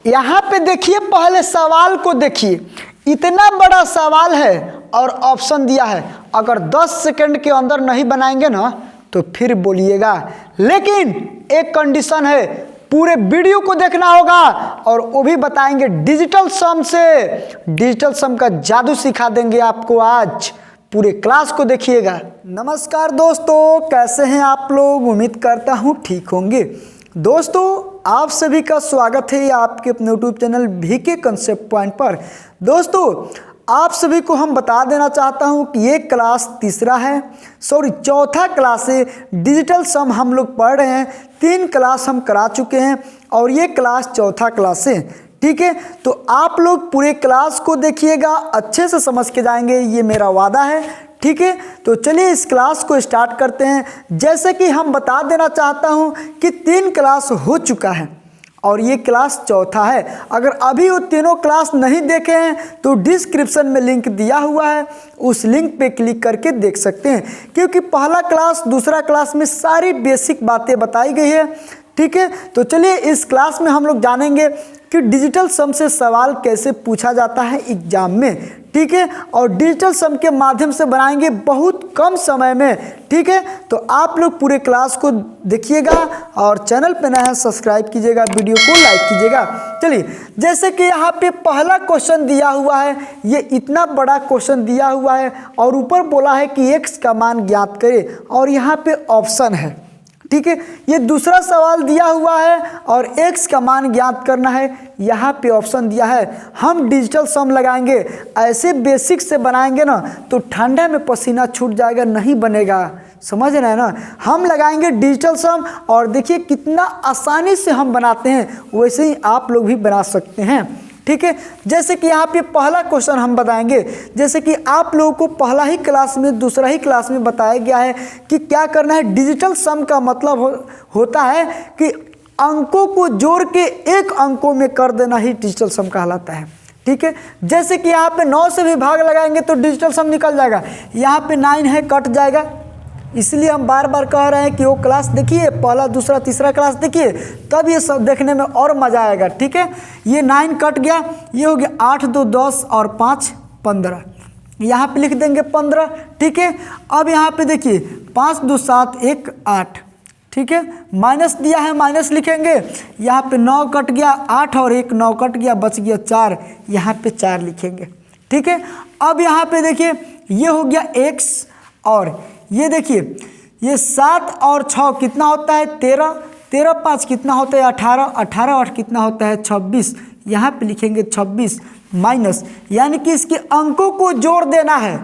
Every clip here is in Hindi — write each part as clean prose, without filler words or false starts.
यहाँ पे देखिए, पहले सवाल को देखिए, इतना बड़ा सवाल है और ऑप्शन दिया है। अगर 10 सेकंड के अंदर नहीं बनाएंगे ना तो फिर बोलिएगा, लेकिन एक कंडीशन है, पूरे वीडियो को देखना होगा और वो भी बताएंगे डिजिटल सम से। डिजिटल सम का जादू सिखा देंगे आपको आज, पूरे क्लास को देखिएगा। नमस्कार दोस्तों, कैसे हैं आप लोग? उम्मीद करता हूँ ठीक होंगे। दोस्तों, आप सभी का स्वागत है आपके अपने YouTube channel VK concept point पर। दोस्तों, आप सभी को हम बता देना चाहता हूं कि ये क्लास चौथा क्लास है। डिजिटल सम हम लोग पढ़ रहे हैं, 3 क्लास हम करा चुके हैं और ये क्लास चौथा क्लास है। ठीक है, तो आप लोग पूरे क्लास को देखिएगा, अच्छे से समझ के जाएंगे, ये मेरा वादा है। ठीक है, तो चलिए इस क्लास को स्टार्ट करते हैं। जैसे कि हम बता देना चाहता हूं कि 3 क्लास हो चुका है और ये क्लास चौथा है। अगर अभी वो तीनों क्लास नहीं देखे हैं तो डिस्क्रिप्शन में लिंक दिया हुआ है, उस लिंक पे क्लिक करके देख सकते हैं, क्योंकि पहला क्लास दूसरा क्लास में सारी बेसिक बातें बताई गई है। ठीक है, तो चलिए इस क्लास में हम लोग जानेंगे कि डिजिटल सम से सवाल कैसे पूछा जाता है एग्जाम में। ठीक है, और डिजिटल सम के माध्यम से बनाएंगे बहुत कम समय में। ठीक है, तो आप लोग पूरे क्लास को देखिएगा और चैनल पे नया है सब्सक्राइब कीजिएगा, वीडियो को लाइक कीजिएगा। चलिए, जैसे कि यहाँ पे पहला क्वेश्चन दिया हुआ है, ये इतना बड़ा क्वेश्चन दिया हुआ है और ऊपर बोला है कि x का मान ज्ञात करें और यहाँ पे ऑप्शन है। ठीक है, ये दूसरा सवाल दिया हुआ है और x का मान ज्ञात करना है, यहाँ पे ऑप्शन दिया है। हम डिजिटल सम लगाएंगे, ऐसे बेसिक से बनाएंगे ना तो ठंडा में पसीना छूट जाएगा, नहीं बनेगा। समझ रहे हैं ना? हम लगाएंगे डिजिटल सम और देखिए कितना आसानी से हम बनाते हैं, वैसे ही आप लोग भी बना सकते हैं। ठीक है, जैसे कि यहाँ पे पहला क्वेश्चन हम बताएंगे, जैसे कि आप लोगों को पहला ही क्लास में दूसरा ही क्लास में बताया गया है कि क्या करना है। डिजिटल सम का मतलब होता है कि अंकों को जोड़ के एक अंकों में कर देना ही डिजिटल सम कहलाता है। ठीक है, जैसे कि यहाँ पे 9 से भी भाग लगाएंगे तो डिजिटल सम निकल जाएगा। यहाँ पे 9 है, कट जाएगा, इसलिए हम बार बार कह रहे हैं कि वो क्लास देखिए, पहला दूसरा तीसरा क्लास देखिए, तब ये सब देखने में और मज़ा आएगा। ठीक है, ये 9 कट गया, ये हो गया 8 2 10 और 5 15, यहाँ पे लिख देंगे 15। ठीक है, अब यहाँ पे देखिए 5 2 7 1 8। ठीक है, माइनस दिया है, माइनस लिखेंगे। यहाँ पे 9 कट गया, 8 और 1 9 कट गया, बच गया 4, यहाँ पे 4 लिखेंगे। ठीक है, अब यहाँ पे देखिए ये हो गया x और ये देखिए ये 7 और 6 कितना होता है 13, 13 5 कितना होता है 18, 18 8 कितना होता है 26, यहाँ पे लिखेंगे 26 माइनस, यानी कि इसके अंकों को जोड़ देना है।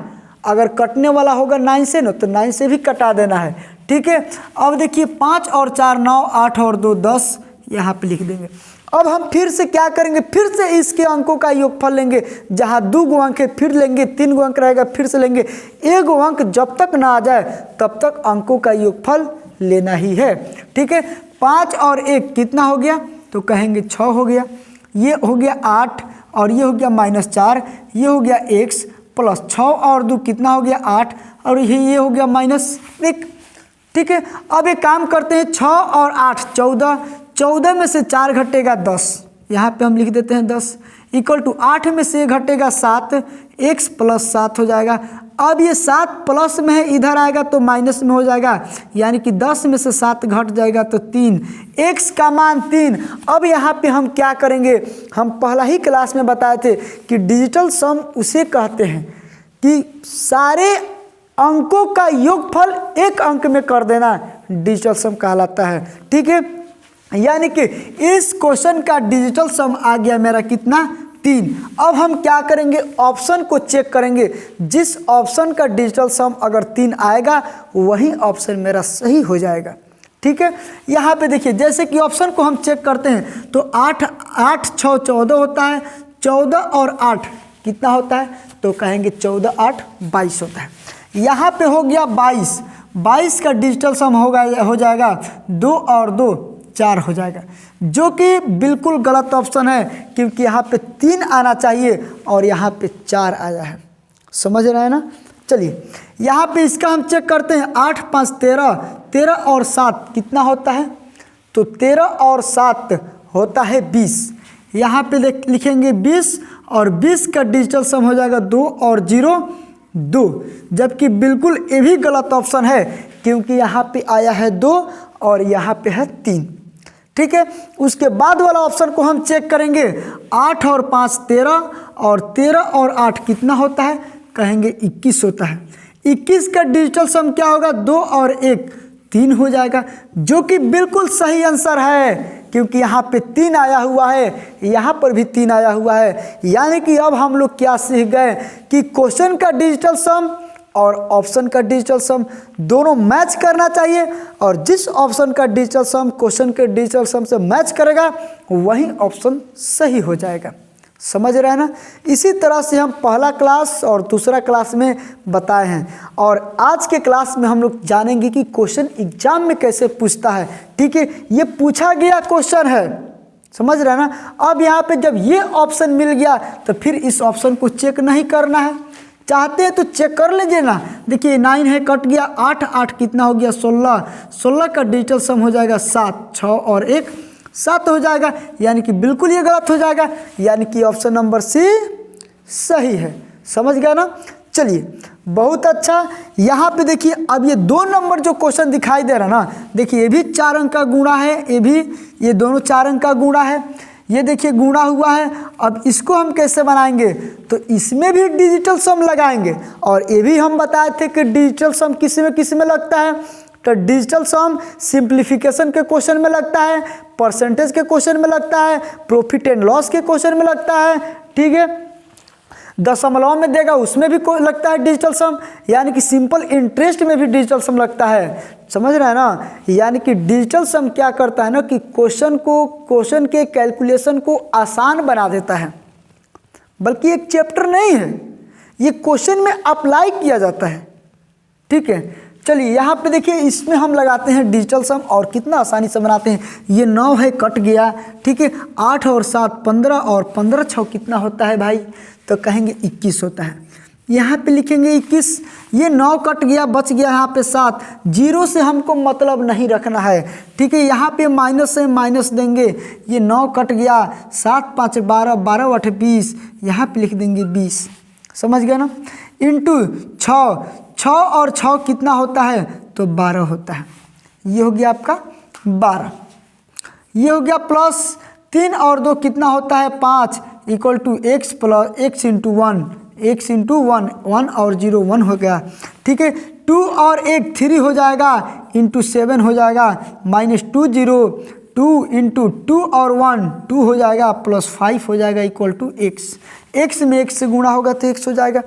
अगर कटने वाला होगा 9 से ना तो 9 से भी कटा देना है। ठीक है, अब देखिए 5 और 4 9, 8 और 2 10, यहाँ पे लिख देंगे। अब हम फिर से क्या करेंगे, फिर से इसके अंकों का योगफल लेंगे। जहाँ 2 गो अंक है फिर लेंगे, 3 गो अंक रहेगा फिर से लेंगे। 1 गो अंक जब तक ना आ जाए तब तक अंकों का योगफल लेना ही है। ठीक है, 5 और 1 कितना हो गया तो कहेंगे 6 हो गया, ये हो गया 8 और ये हो गया -4, ये हो गया x प्लस 6 और 2 कितना हो गया 8 और ये हो गया -1। ठीक है, अब एक काम करते हैं, 6 और 8 14, 14 में से 4 घटेगा 10, यहाँ पे हम लिख देते हैं 10 इक्वल टू 8 में से घटेगा 7, x प्लस 7 हो जाएगा। अब ये 7 प्लस में है, इधर आएगा तो माइनस में हो जाएगा, यानी कि 10 में से 7 घट जाएगा तो 3, x का मान 3। अब यहाँ पे हम क्या करेंगे, हम पहला ही क्लास में बताए थे कि डिजिटल सम उसे कहते हैं कि सारे अंकों का योगफल एक अंक में कर देना डिजिटल सम कहलाता है। ठीक है, यानी कि इस क्वेश्चन का डिजिटल सम आ गया मेरा कितना 3। अब हम क्या करेंगे, ऑप्शन को चेक करेंगे, जिस ऑप्शन का डिजिटल सम अगर 3 आएगा वही ऑप्शन मेरा सही हो जाएगा। ठीक है, यहाँ पे देखिए जैसे कि ऑप्शन को हम चेक करते हैं तो 8 8 6 14 होता है, 14 और 8 कितना होता है तो कहेंगे 14 8 22 होता है। यहाँ पे हो गया 22, 22 का डिजिटल सम हो जाएगा 2 और 2 4 हो जाएगा, जो कि बिल्कुल गलत ऑप्शन है, क्योंकि यहाँ पे 3 आना चाहिए और यहाँ पे 4 आया है। समझ रहे हैं ना? चलिए यहाँ पे इसका हम चेक करते हैं, 8 5 13, 13 और 7 कितना होता है तो 13 और 7 होता है 20, यहाँ पे लिखेंगे 20 और 20 का डिजिटल सम हो जाएगा 2 और 0 2, जबकि बिल्कुल ये भी गलत ऑप्शन है क्योंकि यहाँ पे आया है 2 और यहाँ पे है 3। ठीक है, उसके बाद वाला ऑप्शन को हम चेक करेंगे। 8 और 5 13 और 13 और 8 कितना होता है, कहेंगे 21 होता है। 21 का डिजिटल सम क्या होगा, 2 और 1 3 हो जाएगा, जो कि बिल्कुल सही आंसर है क्योंकि यहाँ पे 3 आया हुआ है, यहाँ पर भी 3 आया हुआ है। यानी कि अब हम लोग क्या सीख गए कि क्वेश्चन का डिजिटल सम और ऑप्शन का डिजिटल सम दोनों मैच करना चाहिए, और जिस ऑप्शन का डिजिटल सम क्वेश्चन के डिजिटल सम से मैच करेगा वही ऑप्शन सही हो जाएगा। समझ रहे हैं ना। इसी तरह से हम पहला क्लास और दूसरा क्लास में बताए हैं, और आज के क्लास में हम लोग जानेंगे कि क्वेश्चन एग्जाम में कैसे पूछता है। ठीक है, ये पूछा गया क्वेश्चन है, समझ रहे हैं ना। अब यहाँ पे जब ये ऑप्शन मिल गया तो फिर इस ऑप्शन को चेक नहीं करना है, चाहते हैं तो चेक कर लीजिए ना। देखिए 9 है, कट गया 8 8 कितना हो गया 16, 16 का डिजिटल सम हो जाएगा 7, 6 और 1 7 हो जाएगा, यानी कि बिल्कुल ये गलत हो जाएगा, यानी कि ऑप्शन नंबर सी सही है। समझ गया ना। चलिए बहुत अच्छा। यहाँ पे देखिए अब ये 2 नंबर जो क्वेश्चन दिखाई दे रहा ना, देखिए ये भी 4 अंक का गुणा है, ये दोनों 4 अंक का गुणा है, ये देखिए गुणा हुआ है। अब इसको हम कैसे बनाएंगे, तो इसमें भी डिजिटल सम लगाएंगे, और ये भी हम बताए थे कि डिजिटल सम किस में लगता है, तो डिजिटल सम सिंप्लीफिकेशन के क्वेश्चन में लगता है, परसेंटेज के क्वेश्चन में लगता है, प्रॉफिट एंड लॉस के क्वेश्चन में लगता है। ठीक है, दशमलव में देगा उसमें भी लगता है डिजिटल सम, यानी कि सिंपल इंटरेस्ट में भी डिजिटल सम लगता है। समझ रहे हैं ना। यानी कि डिजिटल सम क्या करता है ना कि क्वेश्चन के कैलकुलेशन को आसान बना देता है, बल्कि एक चैप्टर नहीं है, ये क्वेश्चन में अप्लाई किया जाता है। ठीक है, चलिए यहाँ पे देखिए इसमें हम लगाते हैं डिजिटल सम और कितना आसानी से बनाते हैं। ये 9 है, कट गया। ठीक है, 8 और 7 15 और 15 6 कितना होता है भाई, तो कहेंगे 21 होता है। यहाँ पे लिखेंगे 21, ये 9 कट गया, बच गया यहाँ पे 7, 0 से हमको मतलब नहीं रखना है। ठीक है, यहाँ पे माइनस से माइनस देंगे, ये 9 कट गया, 7 5 12 12 8 20, यहाँ पे लिख देंगे 20। समझ गया ना। इंटू 6 और 6 कितना होता है, तो 12 होता है। ये हो गया आपका 12। ये हो गया प्लस 3 और 2 कितना होता है 5, equal to x plus x into 1, x into 1 1 और 0 1 हो गया। ठीक है, 2 और 1 3 हो जाएगा, इंटू 7 हो जाएगा, माइनस 2 0 2 इंटू 2 और 1 2 हो जाएगा, प्लस 5 हो जाएगा, इक्वल टू x। x में x से गुणा होगा तो x हो जाएगा।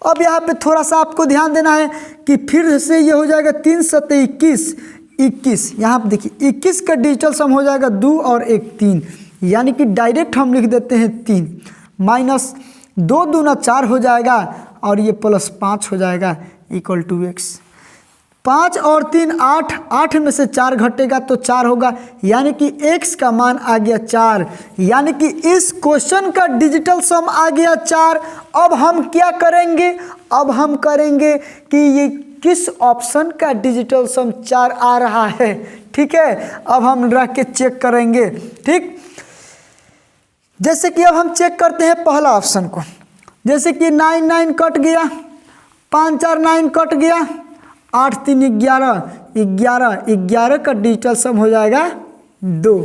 अब यहाँ पे थोड़ा सा आपको ध्यान देना है कि फिर से ये हो जाएगा 3 7 21 21। यहाँ पे देखिए 21 का डिजिटल सम हो जाएगा 2 और 1 3, यानी कि डायरेक्ट हम लिख देते हैं 3, माइनस 2 दूना 4 हो जाएगा, और ये प्लस 5 हो जाएगा, इक्वल टू x। 5 और 3 8, 8 में से 4 घटेगा तो 4 होगा, यानी कि x का मान आ गया 4, यानी कि इस क्वेश्चन का डिजिटल सम आ गया 4। अब हम क्या करेंगे, अब हम करेंगे कि ये किस ऑप्शन का डिजिटल सम 4 आ रहा है। ठीक है, अब हम रख के चेक करेंगे। ठीक, जैसे कि अब हम चेक करते हैं पहला ऑप्शन को, जैसे कि 9 9 कट गया, 5 4 9 कट गया, 8 3 11 11 11 का डिजिटल सम हो जाएगा 2,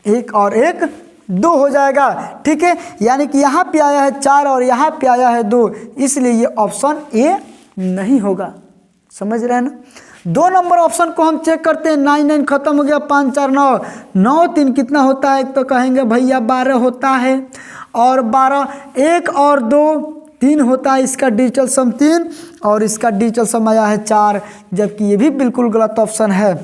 1 और 1 2 हो जाएगा। ठीक है, यानी कि यहाँ पे आया है 4 और यहाँ पे आया है 2, इसलिए ये ऑप्शन ए नहीं होगा। समझ रहे हैं ना। 2 नंबर ऑप्शन को हम चेक करते हैं। 9 9 खत्म हो गया, 5 4 9 9 3 कितना होता है, तो कहेंगे भैया 12 होता है, और 12 1 और 2 3 होता है, इसका डिजिटल सम 3 और इसका डिजिटल सम आया है 4, जबकि ये भी बिल्कुल गलत ऑप्शन है।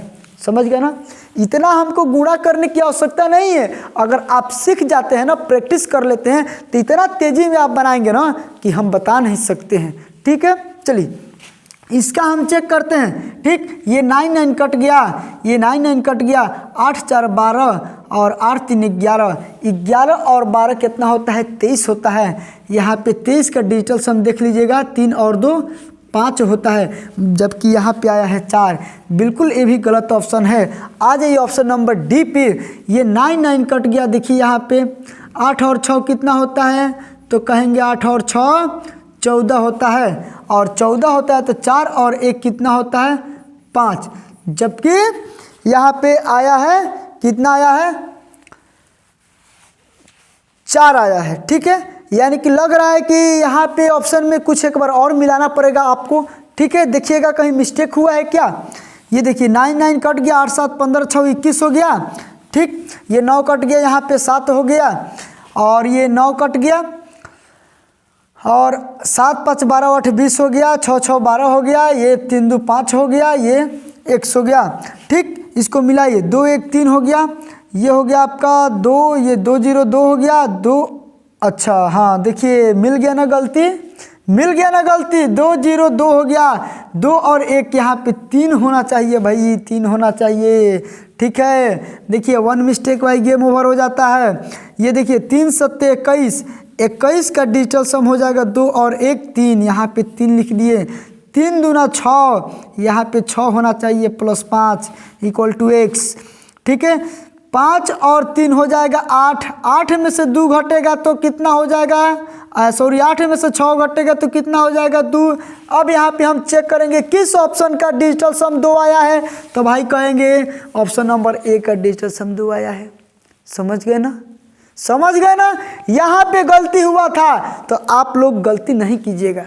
समझ गए ना। इतना हमको गुणा करने की आवश्यकता नहीं है, अगर आप सीख जाते हैं ना, प्रैक्टिस कर लेते हैं, तो इतना तेजी में आप बनाएंगे ना कि हम बता नहीं सकते हैं। ठीक है, चलिए इसका हम चेक करते हैं। ठीक, ये 9 9 कट गया, ये 9 9 कट गया, 8 4 12 और 8 3 11 11 और 12 कितना होता है 23 होता है। यहाँ पे 23 का डिजिटल सम देख लीजिएगा, 3 और 2 5 होता है, जबकि यहाँ पे आया है 4। बिल्कुल ये भी गलत ऑप्शन है। आ जाइए ऑप्शन नंबर डी पे। ये 9 9 कट गया, देखिए यहाँ पे 8 और 6 कितना होता है, तो कहेंगे 8 और 6 14 होता है, और 14 होता है तो 4 और 1 कितना होता है, 5। जबकि यहाँ पे आया है, कितना आया है, 4 आया है। ठीक है, यानी कि लग रहा है कि यहाँ पे ऑप्शन में कुछ एक बार और मिलाना पड़ेगा आपको। ठीक है, देखिएगा कहीं मिस्टेक हुआ है क्या। ये देखिए 9 9 कट गया, 8 7 15 6 21 हो गया। ठीक, ये 9 कट गया, यहाँ पे 7 हो गया, और ये 9 कट गया, और 7 5 12 8 20 हो गया, 6 6 12 हो गया, ये 3 2 5 हो गया, ये 1 हो गया। ठीक, इसको मिलाइए, 2 1 3 हो गया, ये हो गया आपका 2, ये 2 0 2 हो गया 2। अच्छा हाँ, देखिए मिल गया ना गलती, मिल गया ना गलती, 2 0 2 हो गया, 2 और 1 यहाँ पे 3 होना चाहिए भाई, 3 होना चाहिए। ठीक है, देखिए 1 मिस्टेक भाई गेम ओवर हो जाता है। ये देखिए 3 7 21, 21 का डिजिटल सम हो जाएगा 2 और 1 3, यहाँ पे 3 लिख दिए, 3 दूना 6, यहाँ पे 6 होना चाहिए, +5 = x। ठीक है, 5 और 3 हो जाएगा 8, 8 में से 2 घटेगा तो कितना हो जाएगा, 8 में से 6 घटेगा तो कितना हो जाएगा 2। अब यहाँ पे हम चेक करेंगे किस ऑप्शन का डिजिटल सम 2 आया है, तो भाई कहेंगे ऑप्शन नंबर ए का डिजिटल सम 2 आया है। समझ गए ना, समझ गए ना, यहाँ पे गलती हुआ था तो आप लोग गलती नहीं कीजिएगा।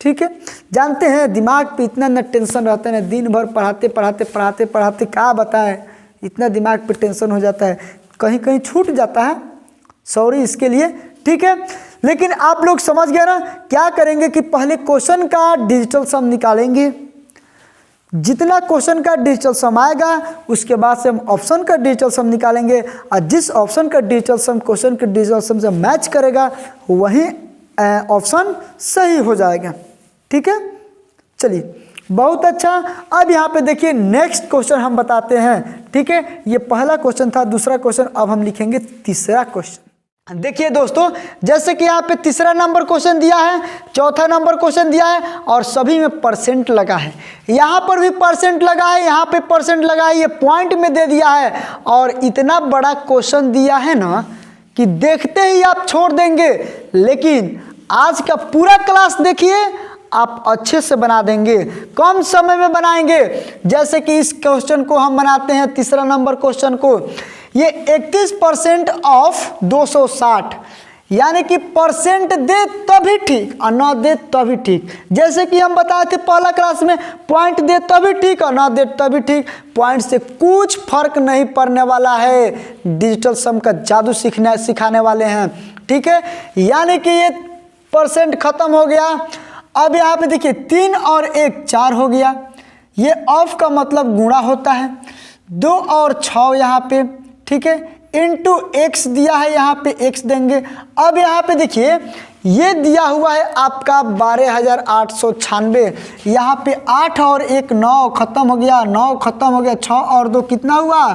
ठीक है, जानते हैं दिमाग पे इतना न टेंशन रहता है ना, दिन भर पढ़ाते पढ़ाते पढ़ाते पढ़ाते क्या बताएं, इतना दिमाग पे टेंशन हो जाता है, कहीं कहीं छूट जाता है, सॉरी इसके लिए। ठीक है, लेकिन आप लोग समझ गए ना, क्या करेंगे कि पहले क्वेश्चन का डिजिटल सम निकालेंगे, जितना क्वेश्चन का डिजिटल सम आएगा उसके बाद से हम ऑप्शन का डिजिटल सम निकालेंगे, और जिस ऑप्शन का डिजिटल सम क्वेश्चन के डिजिटल सम से मैच करेगा वही ऑप्शन सही हो जाएगा। ठीक है, चलिए बहुत अच्छा। अब यहाँ पे देखिए नेक्स्ट क्वेश्चन हम बताते हैं। ठीक है, ये पहला क्वेश्चन था, दूसरा क्वेश्चन, अब हम लिखेंगे तीसरा क्वेश्चन। देखिए दोस्तों, जैसे कि यहाँ पे तीसरा नंबर क्वेश्चन दिया है, चौथा नंबर क्वेश्चन दिया है, और सभी में परसेंट लगा है। यहाँ पर भी परसेंट लगा है, यहाँ पे परसेंट लगा है, ये पॉइंट में दे दिया है, और इतना बड़ा क्वेश्चन दिया है ना कि देखते ही आप छोड़ देंगे। लेकिन आज का पूरा क्लास देखिए, आप अच्छे से बना देंगे, कम समय में बनाएंगे। जैसे कि इस क्वेश्चन को हम बनाते हैं, तीसरा नंबर क्वेश्चन को, ये 31% ऑफ 260, यानी कि परसेंट दे तभी ठीक और ना दे तभी ठीक। जैसे कि हम बताए थे पहला क्लास में, पॉइंट दे तभी ठीक और ना दे तभी ठीक, पॉइंट से कुछ फर्क नहीं पड़ने वाला है। डिजिटल सम का जादू सिखाने वाले हैं। ठीक है, यानी कि ये परसेंट खत्म हो गया। अब यहाँ पे देखिए 3 और 1 4 हो गया, ये ऑफ का मतलब गुणा होता है, 2 और 6 यहाँ पे। ठीक है, इनटू x दिया है, यहाँ पे x देंगे। अब यहाँ पे देखिए ये दिया हुआ है आपका 12,896, यहाँ पे 8 और 1 9 खत्म हो गया, 9 खत्म हो गया, 6 और 2 कितना हुआ,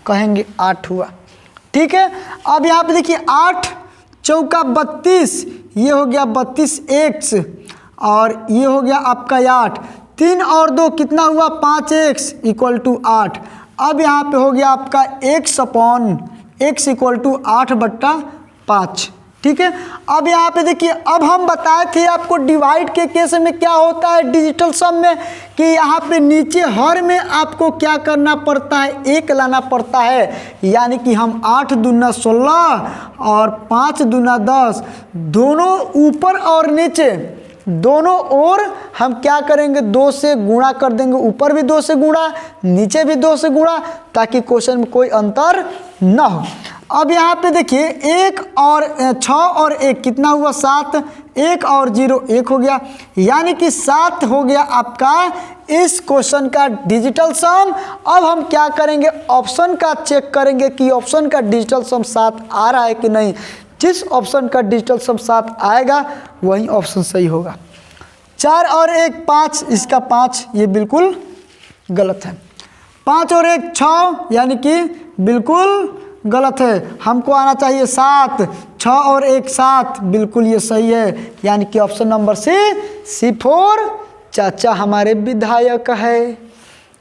कहेंगे 8 हुआ। ठीक है, अब यहाँ पे देखिए 8 चौका 32, ये हो गया 32x, और ये हो गया आपका 8, 3 और 2 कितना हुआ, 5x = 8। अब यहाँ पे हो गया आपका x = 8/5। ठीक है, अब यहाँ पे देखिए, अब हम बताए थे आपको डिवाइड के केस में क्या होता है डिजिटल सम में, कि यहाँ पे नीचे हर में आपको क्या करना पड़ता है, 1 लाना पड़ता है। यानी कि हम 8 दूना 16 और 5 दूना 10, दोनों ऊपर और नीचे दोनों ओर हम क्या करेंगे, 2 से गुणा कर देंगे, ऊपर भी 2 से गुणा, नीचे भी 2 से गुणा, ताकि क्वेश्चन में कोई अंतर ना हो। अब यहाँ पे देखिए 1 और 6 और 1 कितना हुआ, 7, 1 और 0 1 हो गया, यानी कि 7 हो गया आपका इस क्वेश्चन का डिजिटल सम। अब हम क्या करेंगे, ऑप्शन का चेक करेंगे कि ऑप्शन का डिजिटल सम 7 आ रहा है कि नहीं। जिस ऑप्शन का डिजिटल सम 7 आएगा वही ऑप्शन सही होगा। 4 और 1 5, इसका 5 ये बिल्कुल गलत है। 5 और 1 6, यानी कि बिल्कुल गलत है। हमको आना चाहिए 7, 6 और 1 7, बिल्कुल ये सही है। यानी कि ऑप्शन नंबर C4 चाचा हमारे विधायक है।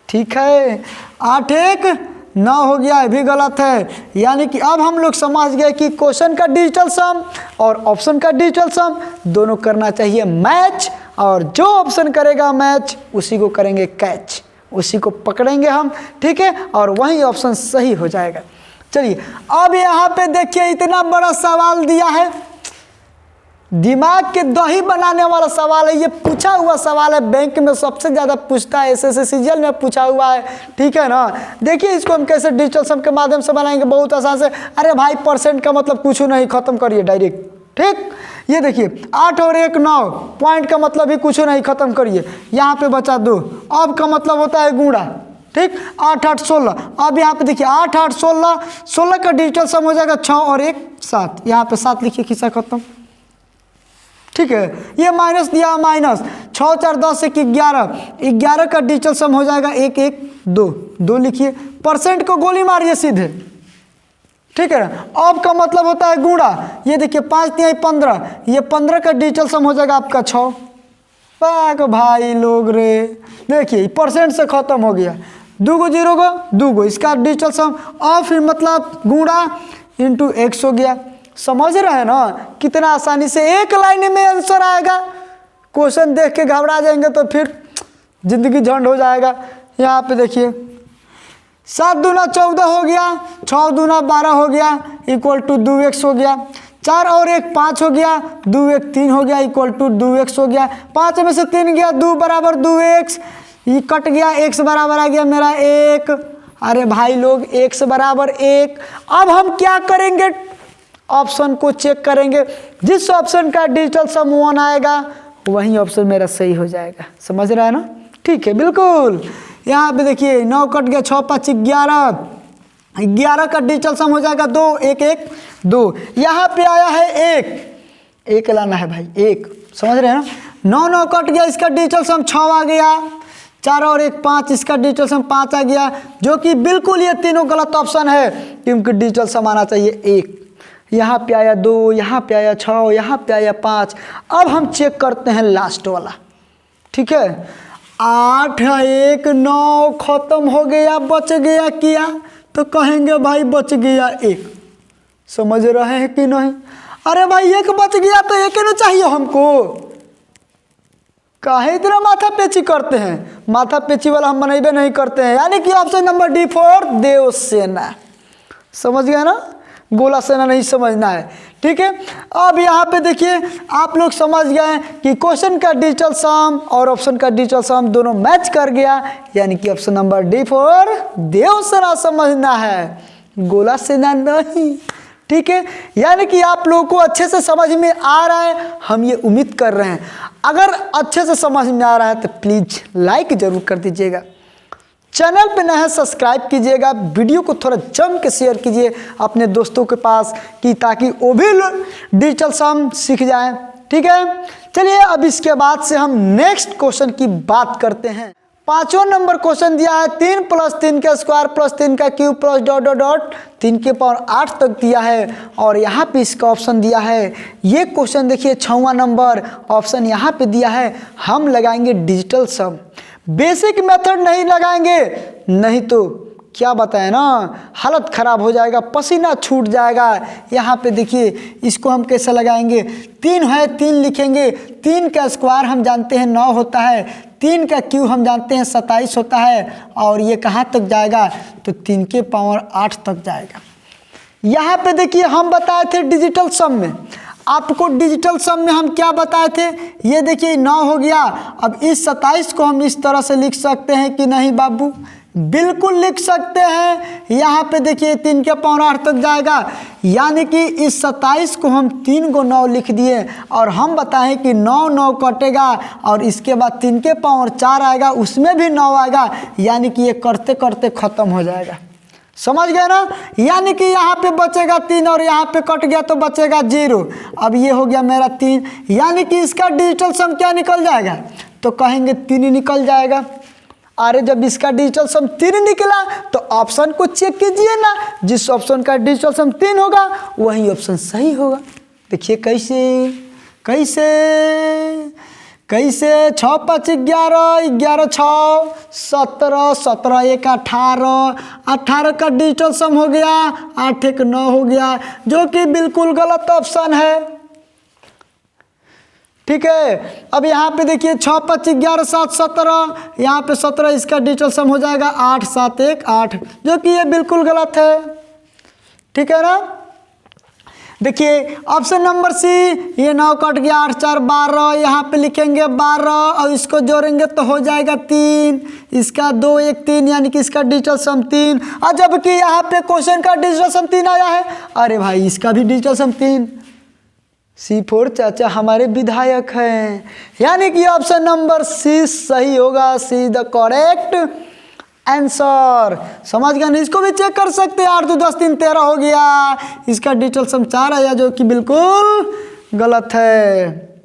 ठीक है, 8 1 9 हो गया, ये भी गलत है। यानी कि अब हम लोग समझ गए कि क्वेश्चन का डिजिटल सम और ऑप्शन का डिजिटल सम दोनों करना चाहिए मैच, और जो ऑप्शन करेगा मैच उसी को करेंगे कैच, उसी को पकड़ेंगे हम, ठीक है, और वही ऑप्शन सही हो जाएगा। चलिए अब यहाँ पे देखिए इतना बड़ा सवाल दिया है, दिमाग के दही बनाने वाला सवाल है, ये पूछा हुआ सवाल है, बैंक में सबसे ज़्यादा पूछता है, एसएससी सीजीएल में पूछा हुआ है, ठीक है ना। देखिए इसको हम कैसे डिजिटल सम के माध्यम से बनाएंगे, बहुत आसान से। अरे भाई परसेंट का मतलब कुछ नहीं, खत्म करिए डायरेक्ट, ठीक। ये देखिए 8 और 1 9, पॉइंट का मतलब भी कुछ नहीं, खत्म करिए। यहाँ पे बचा 2, अब का मतलब होता है गुणा, ठीक। 8 8 16, अब यहाँ पे देखिए 8 8 16, 16 का डिजिटल सम हो जाएगा 6 और 1 7, यहाँ पे 7 लिखिए, खिस्सा खत्म, ठीक है। ये माइनस दिया, माइनस 6 4 10 1 11, 11 का डिजिटल सम हो जाएगा 1 1 2, 2 लिखिए। परसेंट को गोली मारिए सीधे, ठीक है ना। अब का मतलब होता है गुणा, ये देखिए 5 3 15, ये 15 का डिजिटल सम हो जाएगा आपका 6। पाक भाई लोग रे, देखिए परसेंट से खत्म हो गया, 2 को 0 को 2 को, इसका डिजिटल सम, और फिर मतलब गुणा इंटू x हो गया। समझ रहे हैं ना कितना आसानी से एक लाइन में आंसर आएगा। क्वेश्चन देख के घबरा जाएंगे तो फिर जिंदगी झंड हो जाएगा। यहाँ पे देखिए 7 दूना 14 हो गया, 6 दूना 12 हो गया, इक्वल टू 2x हो गया। 4 और 1 5 हो गया, 2 1 3 हो गया, इक्वल टू 2x हो गया। 5 में से 3 गया, 2 बराबर 2x, ये कट गया, x बराबर आ गया मेरा 1। अरे भाई लोग x बराबर 1। अब हम क्या करेंगे, ऑप्शन को चेक करेंगे, जिस ऑप्शन का डिजिटल सम 1 आएगा वही ऑप्शन मेरा सही हो जाएगा। समझ रहा है ना, ठीक है बिल्कुल। यहाँ पे देखिए 9 कट गया, 6 5 11, 11 का डिजिटल सम हो जाएगा 2 1 1 2। यहाँ पे आया है 1 लाना है भाई, 1, समझ रहे हैं ना। 9 9 कट गया, इसका डिजिटल सम 6 आ गया। 4 और 1 5, इसका डिजिटल सम 5 आ गया, जो कि बिल्कुल ये तीनों गलत ऑप्शन है, क्योंकि डिजिटल सम आना चाहिए 1। यहाँ पे आया 2, यहाँ पे आया 6, यहाँ पे आया 5। अब हम चेक करते हैं लास्ट वाला, ठीक है। 8 1 9 खत्म हो गया, बच गया क्या, तो कहेंगे भाई बच गया 1। समझ रहे हैं कि नहीं। अरे भाई 1 बच गया तो 1 ना चाहिए हमको, काहे इतना माथा पेची करते हैं। माथा पेची वाला हम बनेबे नहीं करते हैं। यानी कि ऑप्शन नंबर डी 4 देवसेना। समझ गए ना, गोला सेना नहीं समझना है, ठीक है। अब यहाँ पे देखिए आप लोग समझ गए कि क्वेश्चन का डिजिटल सम और ऑप्शन का डिजिटल सम दोनों मैच कर गया, यानी कि ऑप्शन नंबर डी 4 देवसेना समझना है, गोला सेना नहीं, ठीक है। यानी कि आप लोगों को अच्छे से समझ में आ रहा है, हम ये उम्मीद कर रहे हैं। अगर अच्छे से समझ में आ रहा है तो प्लीज़ लाइक ज़रूर कर दीजिएगा, चैनल पे नया है सब्सक्राइब कीजिएगा, वीडियो को थोड़ा जम के शेयर कीजिए अपने दोस्तों के पास, कि ताकि वो भी डिजिटल सम सीख जाएं, ठीक है। चलिए अब इसके बाद से हम नेक्स्ट क्वेश्चन की बात करते हैं। 5वां नंबर क्वेश्चन दिया है 3 + 3 का स्क्वायर प्लस 3 का cube plus dot dot dot 3 के पावर 8 तक दिया है, और यहाँ पे इसका ऑप्शन दिया है। ये क्वेश्चन देखिए 6वां नंबर ऑप्शन यहाँ पे दिया है, हम लगाएंगे डिजिटल सम। बेसिक मेथड नहीं लगाएंगे, नहीं तो क्या बताएं ना, हालत ख़राब हो जाएगा, पसीना छूट जाएगा। यहाँ पे देखिए इसको हम कैसे लगाएंगे, 3 है 3 लिखेंगे, 3 का स्क्वायर हम जानते हैं 9 होता है, 3 का क्यूब हम जानते हैं 27 होता है, और ये कहाँ तक जाएगा, तो 3 के पावर 8 तक जाएगा। यहाँ पे देखिए हम बताए थे डिजिटल सम में, आपको डिजिटल सम में हम क्या बताए थे, ये देखिए 9 हो गया। अब इस 27 को हम इस तरह से लिख सकते हैं कि नहीं बाबू, बिल्कुल लिख सकते हैं। यहाँ पे देखिए 3 के पावर 8 तक जाएगा, यानी कि इस 27 को हम 3 को 9 लिख दिए, और हम बताएं कि 9 9 कटेगा, और इसके बाद 3 के पावर 4 आएगा, उसमें भी 9 आएगा, यानी कि ये करते करते ख़त्म हो जाएगा। समझ गए ना। यानी कि यहाँ पे बचेगा 3 और यहाँ पे कट गया तो बचेगा 0। अब ये हो गया मेरा 3, यानी कि इसका डिजिटल सम क्या निकल जाएगा, तो कहेंगे 3 निकल जाएगा। अरे जब इसका डिजिटल सम 3 निकला तो ऑप्शन को चेक कीजिए ना, जिस ऑप्शन का डिजिटल सम 3 होगा वही ऑप्शन सही होगा। देखिए कैसे कैसे कैसे 6 5 11, 11 6 17, 17 1 18, 18 का डिजिटल सम हो गया, 8 1 9 हो गया, जो कि बिल्कुल गलत ऑप्शन है। ठीक है, अब यहाँ पे देखिए 6 5 11 7 17, यहाँ पे 17 इसका डिजिटल सम हो जाएगा 8 7 1 8, जो कि ये बिल्कुल गलत है। ठीक है ना। देखिए ऑप्शन नंबर सी, ये 9 कट गया, 8 4 12, यहाँ पे लिखेंगे 12 और इसको जोड़ेंगे तो हो जाएगा 3, इसका 2 1 3, यानी कि इसका डिजिटल सम 3, और जबकि यहाँ पे क्वेश्चन का डिजिटल सम 3 आया है। अरे भाई इसका भी डिजिटल सम 3। C4 चाचा हमारे विधायक हैं, यानी कि ऑप्शन नंबर सी सही होगा। See the correct answer. समझ गए ना। इसको भी चेक कर सकते हैं। 8 2 10 3 13 हो गया, इसका डिजिटल सम 4 आया, जो कि बिल्कुल गलत है।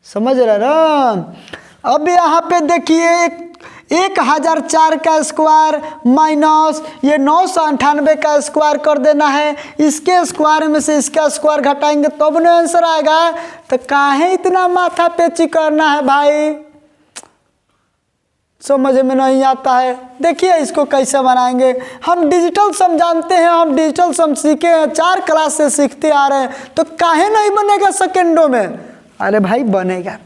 समझ रहे ना। अब यहाँ पे देखिए 1004 का स्क्वायर माइनस ये 998 का स्क्वायर कर देना है। इसके स्क्वायर में से इसका स्क्वायर घटाएंगे तब ना आंसर आएगा। तो काहे इतना माथा पेची करना है भाई, समझ में नहीं आता है। देखिए इसको कैसे बनाएंगे। हम डिजिटल सम जानते हैं, हम डिजिटल सम सीखे हैं, 4 क्लास से सीखते आ रहे हैं, तो काहे नहीं बनेगा सेकेंडों में। अरे भाई बनेगा।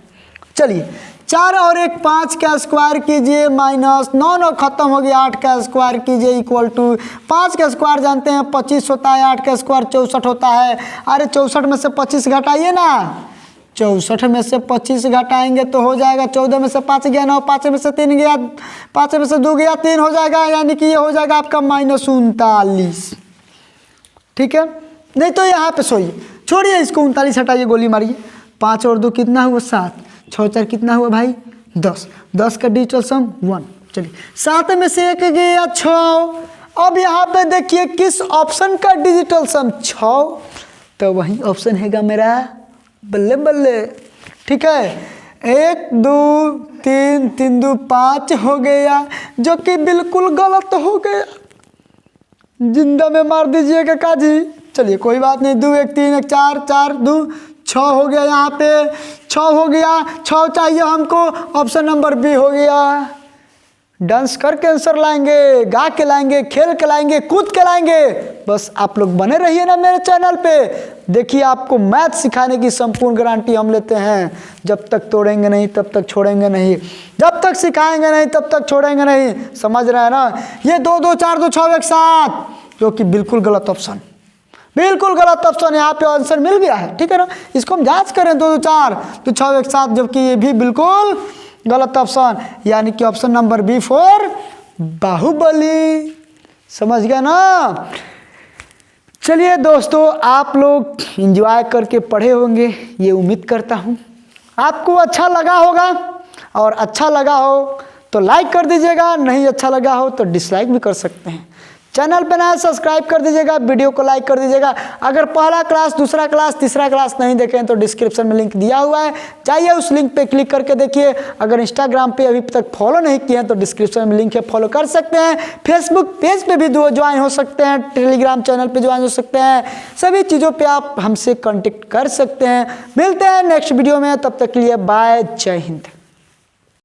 चलिए 4 और 1 5 का स्क्वायर कीजिए माइनस 9 9 खत्म हो गया, 8 का स्क्वायर कीजिए इक्वल टू 5 का स्क्वायर जानते हैं 25 होता है, 8 का स्क्वायर 64 होता है। अरे 64 में से 25 घटाइए ना, 64 में से 25 घटाएंगे तो हो जाएगा 14 में से 5 गया 9, 5 में से 3 गया, 5 में से 2 गया 3 हो जाएगा, यानी कि ये हो जाएगा आपका -39। ठीक है, नहीं तो यहाँ पे सोइए, छोड़िए इसको, 39 हटाइए, गोली मारिए। 5 और 2 कितना हुआ 7, 6 4 कितना हुआ भाई 10, 10 का डिजिटल सम 1। चलिए 7 में से 1 गया 6। अब यहाँ पे देखिए किस ऑप्शन का डिजिटल सम 6, तो वही ऑप्शन हैगा मेरा, बल्ले बल्ले। ठीक है, 1 2 3 3 2 5 हो गया, जो कि बिल्कुल गलत हो गया। जिंदा में मार दीजिएगा काजी। चलिए कोई बात नहीं, 2 1 3 1 4 4 2 6 हो गया, यहाँ पे 6 हो गया, 6 चाहिए हमको, ऑप्शन नंबर बी हो गया। डांस करके आंसर लाएंगे, गा के लाएंगे, खेल के लाएंगे, कूद के लाएंगे। बस आप लोग बने रहिए ना मेरे चैनल पे। देखिए आपको मैथ सिखाने की संपूर्ण गारंटी हम लेते हैं। जब तक तोड़ेंगे नहीं तब तक छोड़ेंगे नहीं, जब तक सिखाएंगे नहीं तब तक छोड़ेंगे नहीं। समझ रहे हैं ना। ये 2 2 4 2 6 1 7, जो कि बिल्कुल गलत ऑप्शन, बिल्कुल गलत ऑप्शन। यहाँ पे आंसर मिल गया है। ठीक है ना, इसको हम जांच करें 2 2 4 2 6 1 7, जबकि ये भी बिल्कुल गलत ऑप्शन, यानी कि option number B for Baahubali. समझ गए ना। चलिए दोस्तों, आप लोग एंजॉय करके पढ़े होंगे, ये उम्मीद करता हूँ। आपको अच्छा लगा होगा, और अच्छा लगा हो तो लाइक कर दीजिएगा, नहीं अच्छा लगा हो तो डिसलाइक भी कर सकते हैं। चैनल पर नया सब्सक्राइब कर दीजिएगा, वीडियो को लाइक कर दीजिएगा। अगर पहला क्लास, दूसरा क्लास, तीसरा क्लास नहीं देखें तो डिस्क्रिप्शन में लिंक दिया हुआ है, जाइए उस लिंक पे क्लिक करके देखिए। अगर इंस्टाग्राम पे अभी तक फॉलो नहीं किए हैं तो डिस्क्रिप्शन में लिंक है, फॉलो कर सकते हैं। फेसबुक पेज पे भी ज्वाइन हो सकते हैं, टेलीग्राम चैनल पे ज्वाइन हो सकते हैं। सभी चीज़ों पर आप हमसे कॉन्टेक्ट कर सकते हैं। मिलते हैं नेक्स्ट वीडियो में, तब तक के लिए बाय, जय हिंद।